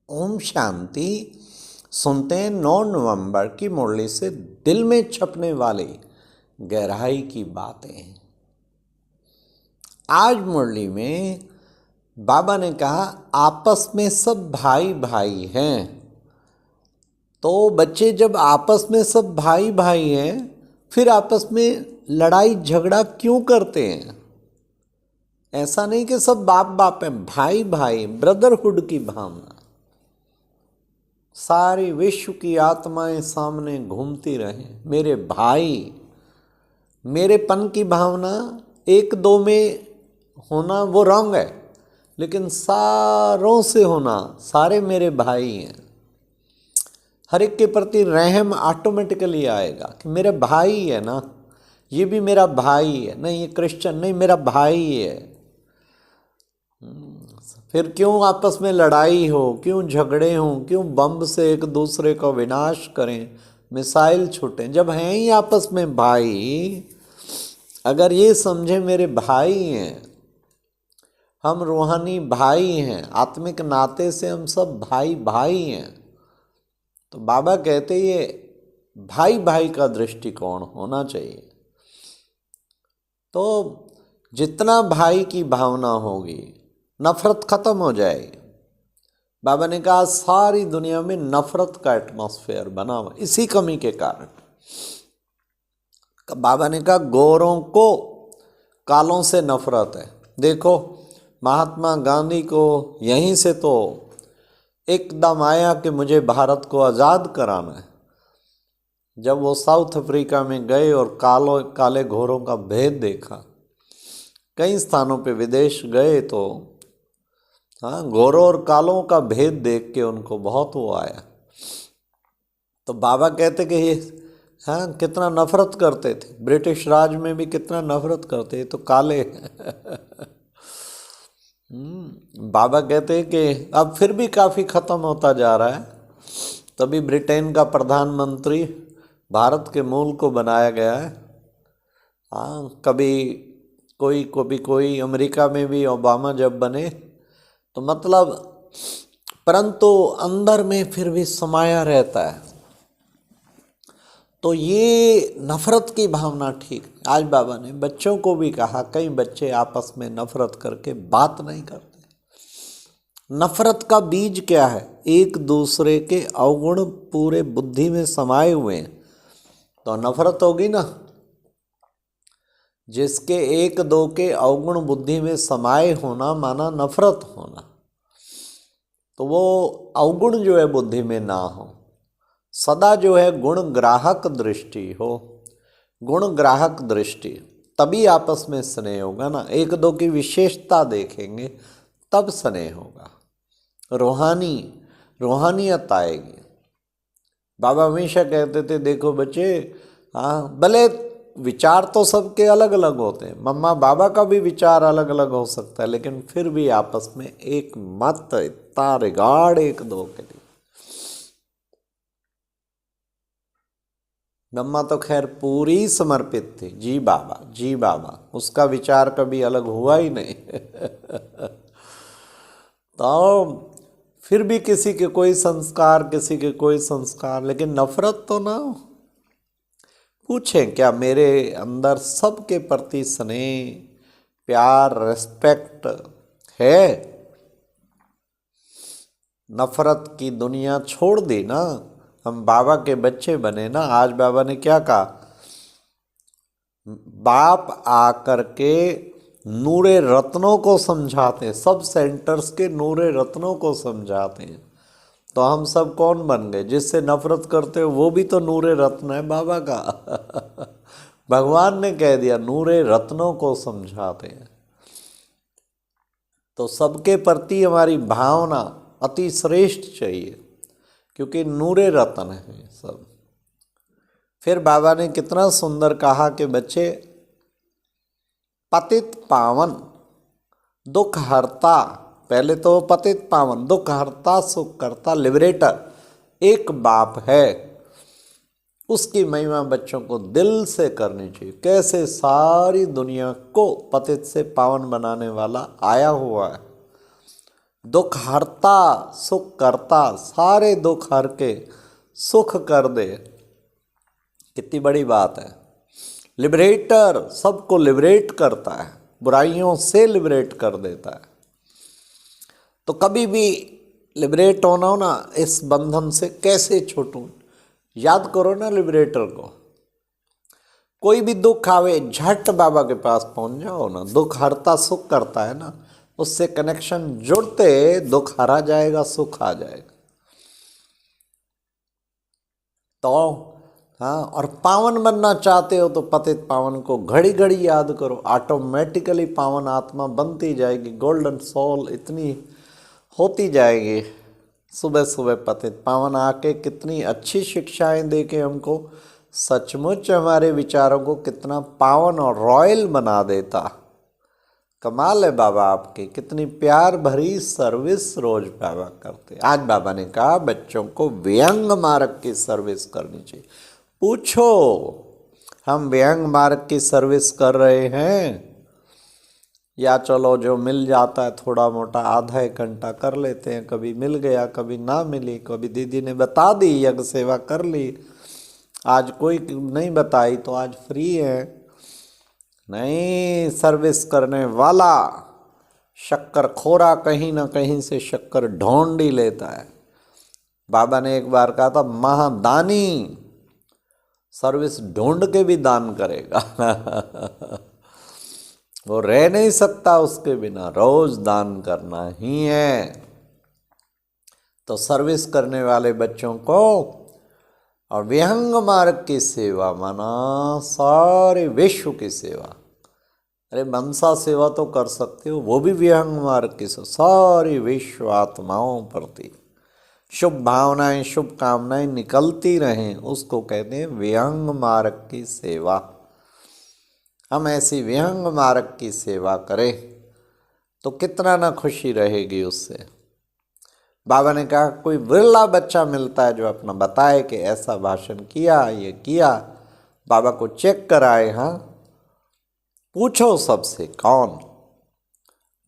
ओम शांति। सुनते हैं 9 नवंबर की मुरली से दिल में छपने वाली गहराई की बातें। आज मुरली में बाबा ने कहा आपस में सब भाई भाई हैं। तो बच्चे जब आपस में सब भाई भाई हैं फिर आपस में लड़ाई झगड़ा क्यों करते हैं? ऐसा नहीं कि सब बाप बाप हैं, भाई भाई, ब्रदरहुड की भावना। सारी विश्व की आत्माएं सामने घूमती रहें, मेरे भाई, मेरेपन की भावना एक दो में होना वो रॉन्ग है, लेकिन सारों से होना, सारे मेरे भाई हैं। हर एक के प्रति रहम ऑटोमेटिकली आएगा कि मेरे भाई है ना, ये भी मेरा भाई है, नहीं ये क्रिश्चियन नहीं, मेरा भाई है। फिर क्यों आपस में लड़ाई हो, क्यों झगड़े हों, क्यों बम से एक दूसरे का विनाश करें, मिसाइल छूटें, जब हैं ही आपस में भाई। अगर ये समझे मेरे भाई हैं, हम रूहानी भाई हैं, आत्मिक नाते से हम सब भाई भाई हैं, तो बाबा कहते ये भाई भाई का दृष्टिकोण होना चाहिए। तो जितना भाई की भावना होगी नफरत खत्म हो जाएगी। बाबा ने कहा सारी दुनिया में नफरत का एटमॉस्फेयर बना हुआ इसी कमी के कारण। बाबा ने कहा गोरों को कालों से नफरत है। देखो महात्मा गांधी को यहीं से तो एकदम आया कि मुझे भारत को आज़ाद कराना है। जब वो साउथ अफ्रीका में गए और काले घोरों का भेद देखा, कई स्थानों पे विदेश गए तो हाँ, गोरों और कालों का भेद देख के उनको बहुत वो आया। तो बाबा कहते कि ये हाँ कितना नफरत करते थे, ब्रिटिश राज में भी कितना नफरत करते, तो काले बाबा कहते कि अब फिर भी काफ़ी ख़त्म होता जा रहा है। तभी ब्रिटेन का प्रधानमंत्री भारत के मूल को बनाया गया है। हाँ, कभी कोई अमेरिका में भी ओबामा जब बने तो मतलब, परंतु अंदर में फिर भी समाया रहता है। तो ये नफरत की भावना ठीक। आज बाबा ने बच्चों को भी कहा, कई बच्चे आपस में नफरत करके बात नहीं करते। नफरत का बीज क्या है? एक दूसरे के अवगुण पूरे बुद्धि में समाये हुए हैं, तो नफरत होगी ना। जिसके एक दो के अवगुण बुद्धि में समाये होना माना नफरत होना। तो वो अवगुण जो है बुद्धि में ना हो, सदा जो है गुण ग्राहक दृष्टि हो, गुण ग्राहक दृष्टि, तभी आपस में स्नेह होगा ना। एक दो की विशेषता देखेंगे तब स्नेह होगा, रूहानियत आएगी। बाबा हमेशा कहते थे देखो बच्चे, हाँ भले विचार तो सबके अलग अलग होते हैं, मम्मा बाबा का भी विचार अलग अलग हो सकता है, लेकिन फिर भी आपस में एक मत, इतना रिगार्ड एक दो के लिए। मम्मा तो खैर पूरी समर्पित थी, जी बाबा जी बाबा, उसका विचार कभी अलग हुआ ही नहीं तो फिर भी किसी के कोई संस्कार, किसी के कोई संस्कार, लेकिन नफरत तो ना हो। पूछें क्या मेरे अंदर सबके प्रति स्नेह, प्यार, रिस्पेक्ट है? नफरत की दुनिया छोड़ दी ना, हम बाबा के बच्चे बने ना। आज बाबा ने क्या कहा? बाप आकर के नूरे रत्नों को समझाते हैं, सब सेंटर्स के नूरे रत्नों को समझाते हैं। तो हम सब कौन बन गए? जिससे नफरत करते हो वो भी तो नूरे रत्न है बाबा का भगवान ने कह दिया नूरे रत्नों को समझाते हैं। तो सबके प्रति हमारी भावना अति श्रेष्ठ चाहिए, क्योंकि नूरे रत्न हैं सब। फिर बाबा ने कितना सुंदर कहा कि बच्चे, पतित पावन दुख हरता, पहले तो पतित पावन दुख हरता सुख करता लिबरेटर एक बाप है। उसकी महिमा बच्चों को दिल से करनी चाहिए। कैसे सारी दुनिया को पतित से पावन बनाने वाला आया हुआ है। दुख हरता सुख करता, सारे दुख हर के सुख कर दे। कितनी बड़ी बात है। लिबरेटर, सबको लिबरेट करता है, बुराइयों से लिबरेट कर देता है। तो कभी भी लिबरेट होना हो ना, इस बंधन से कैसे छूटूं, याद करो ना लिबरेटर को। कोई भी दुख आवे झट बाबा के पास पहुंच जाओ ना, दुख हरता सुख करता है ना, उससे कनेक्शन जुड़ते दुख हरा जाएगा, सुख आ जाएगा। तो हाँ, और पावन बनना चाहते हो तो पतित पावन को घड़ी घड़ी याद करो, ऑटोमेटिकली पावन आत्मा बनती जाएगी, गोल्डन सोल इतनी होती जाएगी। सुबह सुबह पतित पावन आके कितनी अच्छी शिक्षाएं दे के हमको सचमुच हमारे विचारों को कितना पावन और रॉयल बना देता। कमाल है बाबा आपकी, कितनी प्यार भरी सर्विस रोज बाबा करते। आज बाबा ने कहा बच्चों को व्यंग मार्ग की सर्विस करनी चाहिए। पूछो, हम व्यंग मार्ग की सर्विस कर रहे हैं या चलो जो मिल जाता है थोड़ा मोटा आधा एक घंटा कर लेते हैं, कभी मिल गया कभी ना मिली, कभी दीदी ने बता दी यज्ञ सेवा कर ली, आज कोई नहीं बताई तो आज फ्री है। नहीं, सर्विस करने वाला शक्कर खोरा कहीं ना कहीं से शक्कर ढूंढ ही लेता है। बाबा ने एक बार कहा था महादानी सर्विस ढूंढ के भी दान करेगा वो रह नहीं सकता उसके बिना, रोज दान करना ही है। तो सर्विस करने वाले बच्चों को और विहंग मार्ग की सेवा माना सारे विश्व की सेवा। अरे मनसा सेवा तो कर सकते हो, वो भी विहंग मार्ग की सेवा, सारी विश्व आत्माओं प्रति शुभ भावनाएं शुभ कामनाएं निकलती रहें, उसको कहते हैं विहंग मार्ग की सेवा। हम ऐसी विहंग मार्ग की सेवा करें तो कितना ना खुशी रहेगी उससे। बाबा ने कहा कोई विरला बच्चा मिलता है जो अपना बताए कि ऐसा भाषण किया, ये किया, बाबा को चेक कराए। हाँ, पूछो सबसे कौन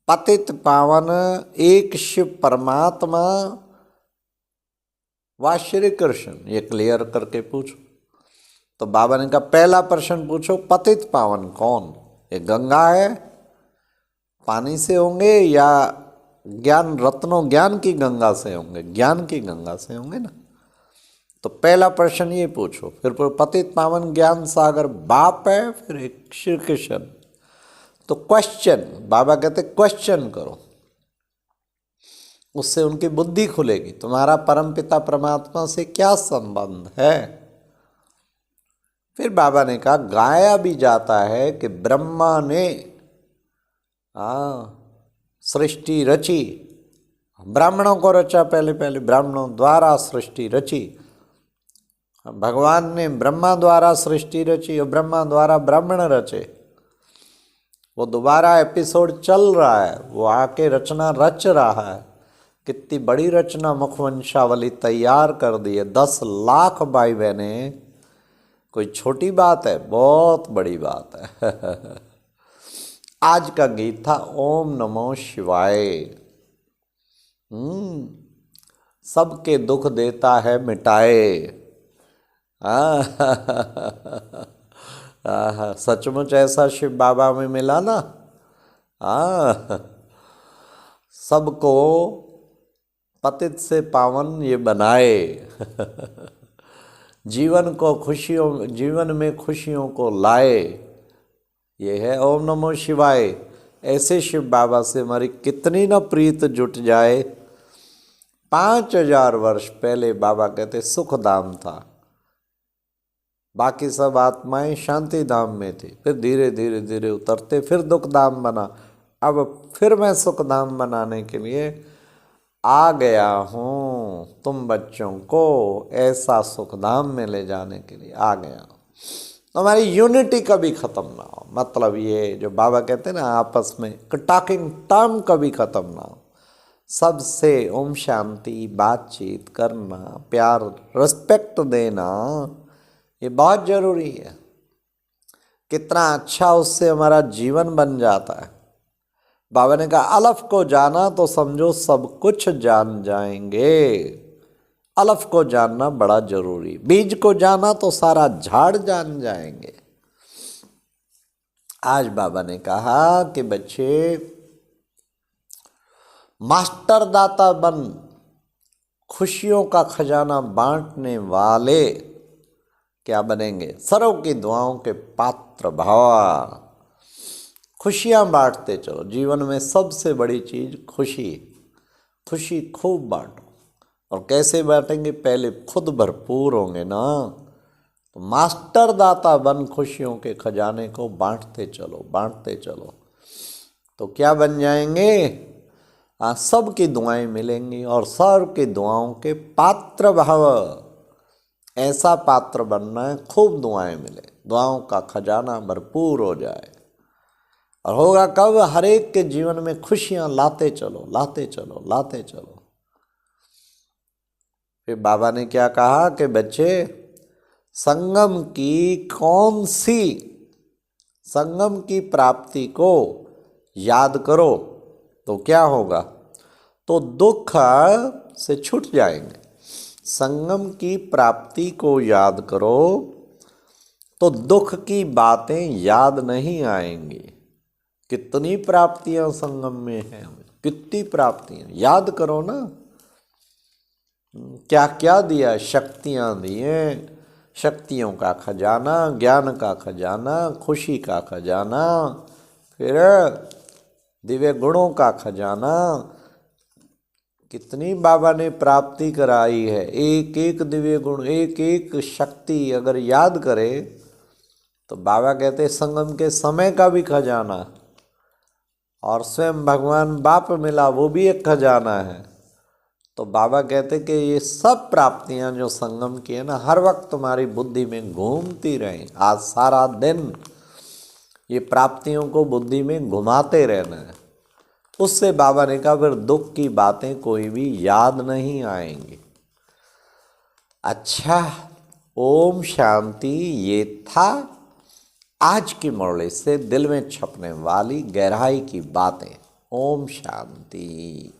पतित पावन एक शिव परमात्मा व श्री कृष्ण, ये क्लियर करके पूछो। तो बाबा ने कहा पहला प्रश्न पूछो पतित पावन कौन, ये गंगा है, पानी से होंगे या ज्ञान रत्नों ज्ञान की गंगा से होंगे, ज्ञान की गंगा से होंगे ना। तो पहला प्रश्न ये पूछो, फिर पतित पावन ज्ञान सागर बाप है, फिर एक श्री कृष्ण। तो क्वेश्चन, बाबा कहते क्वेश्चन करो, उससे उनकी बुद्धि खुलेगी, तुम्हारा परमपिता परमात्मा से क्या संबंध है। फिर बाबा ने कहा गाया भी जाता है कि ब्रह्मा ने सृष्टि रची, ब्राह्मणों को रचा, पहले पहले ब्राह्मणों द्वारा सृष्टि रची, भगवान ने ब्रह्मा द्वारा सृष्टि रची और ब्रह्मा द्वारा ब्राह्मण रचे। वो दोबारा एपिसोड चल रहा है, वो आके रचना रच रहा है। कितनी बड़ी रचना मुखवंशावली तैयार कर दी है, 10 लाख भाई बहने, कोई छोटी बात है, बहुत बड़ी बात है आज का गीत था ओम नमो शिवाय। सबके दुख देता है मिटाए। सचमुच ऐसा शिव बाबा में मिला ना। सबको पतित से पावन ये बनाए जीवन को खुशियों, जीवन में खुशियों को लाए। ये है ओम नमो शिवाय। ऐसे शिव बाबा से हमारी कितनी न प्रीत जुट जाए। 5000 वर्ष पहले बाबा कहते सुख धाम था, बाकी सब आत्माएं शांति धाम में थी, फिर धीरे धीरे धीरे उतरते फिर दुख धाम बना। अब फिर मैं सुख धाम बनाने के लिए आ गया हूँ, तुम बच्चों को ऐसा सुख धाम में ले जाने के लिए आ गया हूँ। तो हमारी यूनिटी कभी ख़त्म ना हो, मतलब ये जो बाबा कहते हैं ना आपस में टॉकिंग टर्म कभी ख़त्म ना हो। सबसे ओम शांति बातचीत करना, प्यार रिस्पेक्ट देना, ये बहुत ज़रूरी है। कितना अच्छा उससे हमारा जीवन बन जाता है। बाबा ने कहा अलफ को जाना तो समझो सब कुछ जान जाएंगे। अलफ को जानना बड़ा जरूरी, बीज को जाना तो सारा झाड़ जान जाएंगे। आज बाबा ने कहा कि बच्चे मास्टर दाता बन, खुशियों का खजाना बांटने वाले क्या बनेंगे? सर्व की दुआओं के पात्र भवा। खुशियां बांटते चलो। जीवन में सबसे बड़ी चीज खुशी। खुशी खूब बांटो। और कैसे बांटेंगे? पहले खुद भरपूर होंगे ना, तो मास्टर दाता बन खुशियों के खजाने को बांटते चलो, बांटते चलो, तो क्या बन जाएंगे? सबकी दुआएं मिलेंगी और सर्व की दुआओं के पात्र भव। ऐसा पात्र बनना है खूब दुआएं मिले, दुआओं का खजाना भरपूर हो जाए। और होगा कब? हर एक के जीवन में खुशियां लाते चलो, लाते चलो, लाते चलो। फिर बाबा ने क्या कहा कि बच्चे संगम की कौन सी, संगम की प्राप्ति को याद करो तो क्या होगा? तो दुख से छूट जाएंगे। संगम की प्राप्ति को याद करो तो दुख की बातें याद नहीं आएंगी। कितनी प्राप्तियां संगम में हैं, कितनी प्राप्तियां याद करो ना। क्या क्या दिया? शक्तियां दी हैं, शक्तियों का खजाना, ज्ञान का खजाना, खुशी का खजाना, फिर दिव्य गुणों का खजाना। कितनी बाबा ने प्राप्ति कराई है। एक एक दिव्य गुण, एक एक शक्ति अगर याद करे तो बाबा कहते संगम के समय का भी खजाना, और स्वयं भगवान बाप मिला वो भी एक खजाना है। तो बाबा कहते कि ये सब प्राप्तियां जो संगम की है ना, हर वक्त तुम्हारी बुद्धि में घूमती रहें। आज सारा दिन ये प्राप्तियों को बुद्धि में घुमाते रहना है। उससे बाबा ने कहा फिर दुख की बातें कोई भी याद नहीं आएंगी। अच्छा, ओम शांति। ये था आज की मुरली से दिल में छपने वाली गहराई की बातें। ओम शांति।